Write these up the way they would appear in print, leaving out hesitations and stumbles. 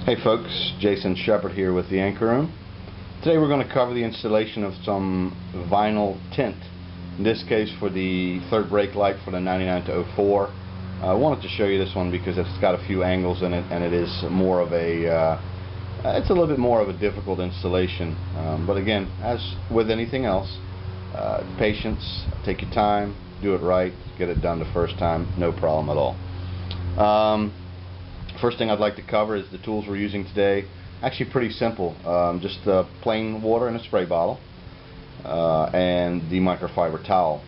Hey folks, Jason Shepard here with the Anchor Room. Today we're going to cover the installation of some vinyl tint. In this case for the third brake light for the 99-04. I wanted to show you this one because it's got a few angles in it and it is more of a it's a little bit more of a difficult installation. But again, as with anything else, patience, take your time, do it right, get it done the first time, no problem at all. First thing I'd like to cover is the tools we're using today. Actually pretty simple, just plain water in a spray bottle and the microfiber towel.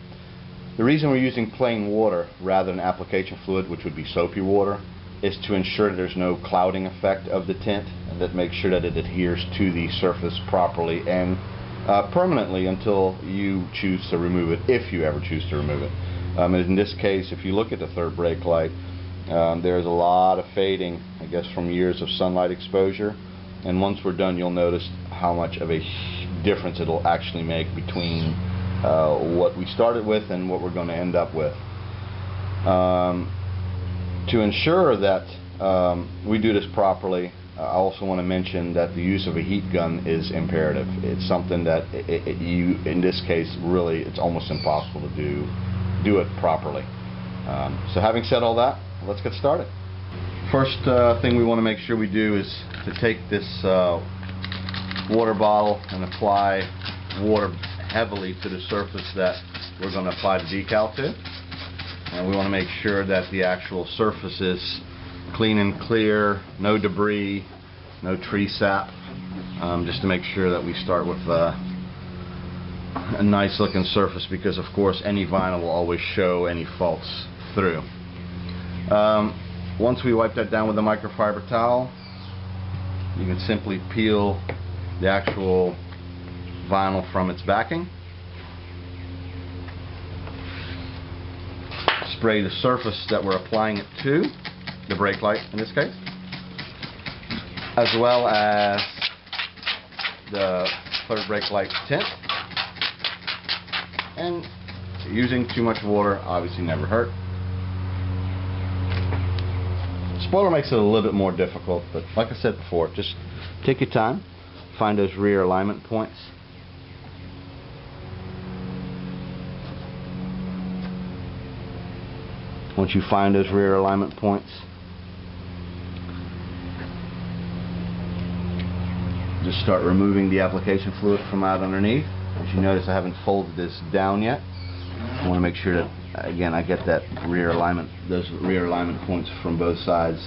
The reason we're using plain water rather than application fluid, which would be soapy water, is to ensure that there's no clouding effect of the tint, and that makes sure that it adheres to the surface properly and permanently until you choose to remove it, if you ever choose to remove it. In this case, if you look at the third brake light, there's a lot of fading, I guess, from years of sunlight exposure, and once we're done you'll notice how much of a difference it'll actually make between what we started with and what we're going to end up with. To ensure that we do this properly, I also want to mention that the use of a heat gun is imperative. It's something that you, in this case, really it's almost impossible to do it properly. So having said all that, let's get started. First thing we want to make sure we do is to take this water bottle and apply water heavily to the surface that we're going to apply the decal to. And we want to make sure that the actual surface is clean and clear, no debris, no tree sap, just to make sure that we start with a nice looking surface, because of course any vinyl will always show any faults through. Once we wipe that down with a microfiber towel, you can simply peel the actual vinyl from its backing, spray the surface that we're applying it to, the brake light in this case, as well as the third brake light tint. And using too much water obviously never hurt. Spoiler makes it a little bit more difficult, but like I said before, just take your time, find those rear alignment points. Once you find those rear alignment points, just start removing the application fluid from out underneath. As you notice, I haven't folded this down yet. I want to make sure that, again, I get that rear alignment, those rear alignment points from both sides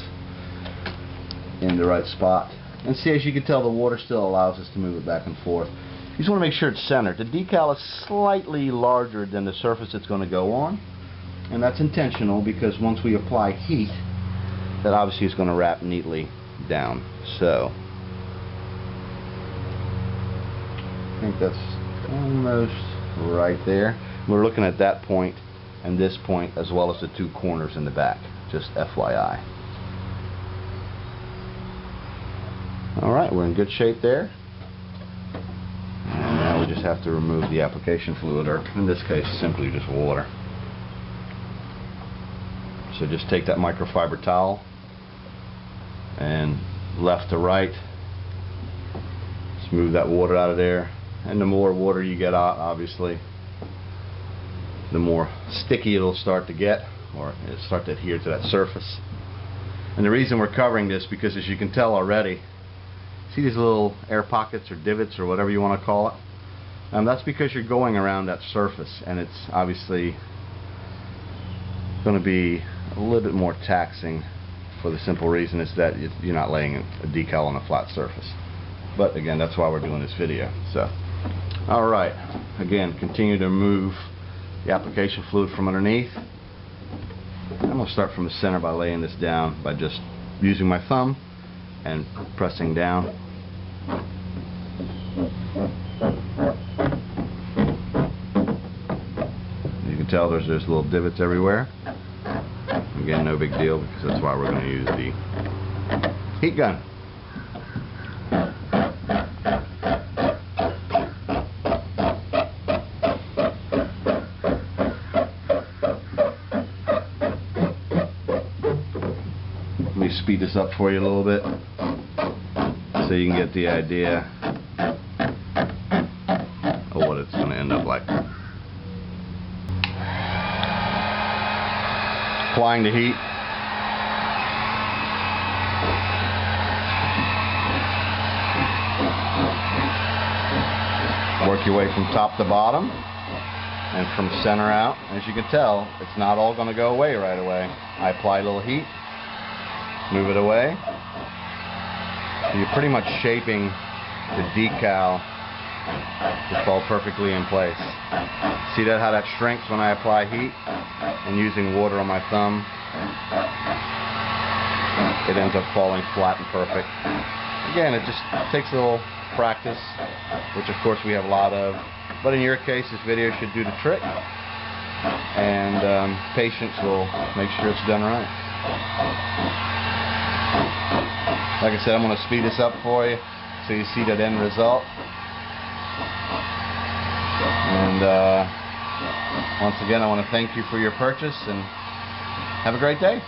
in the right spot. And see, as you can tell, the water still allows us to move it back and forth. You just want to make sure it's centered. The decal is slightly larger than the surface it's going to go on, and that's intentional because once we apply heat, that obviously is going to wrap neatly down. So I think that's almost right there. We're looking at that point and this point, as well as the two corners in the back, just FYI. Alright, we're in good shape there. And now we just have to remove the application fluid, or in this case simply just water. So just take that microfiber towel and left to right, smooth that water out of there. And the more water you get out, obviously, the more sticky it'll start to get, or it'll start to adhere to that surface. And the reason we're covering this, because as you can tell already, see these little air pockets or divots or whatever you want to call it? That's because you're going around that surface, and it's obviously going to be a little bit more taxing, for the simple reason is that you're not laying a decal on a flat surface. But again, that's why we're doing this video. So, alright, again, continue to remove the application fluid from underneath. I'm going to start from the center by laying this down by just using my thumb and pressing down. You can tell there's little divots everywhere. Again, no big deal, because that's why we're going to use the heat gun. Let me speed this up for you a little bit. so you can get the idea of what it's going to end up like. Applying the heat. Work your way from top to bottom and from center out. As you can tell, it's not all going to go away right away. I apply a little heat, move it away. So you're pretty much shaping the decal to fall perfectly in place. See that, how that shrinks when I apply heat and using water on my thumb? It ends up falling flat and perfect. Again, it just takes a little practice, which of course we have a lot of, but in your case this video should do the trick, and patience will make sure it's done right. Like I said, I'm going to speed this up for you so you see that end result. And once again, I want to thank you for your purchase and have a great day.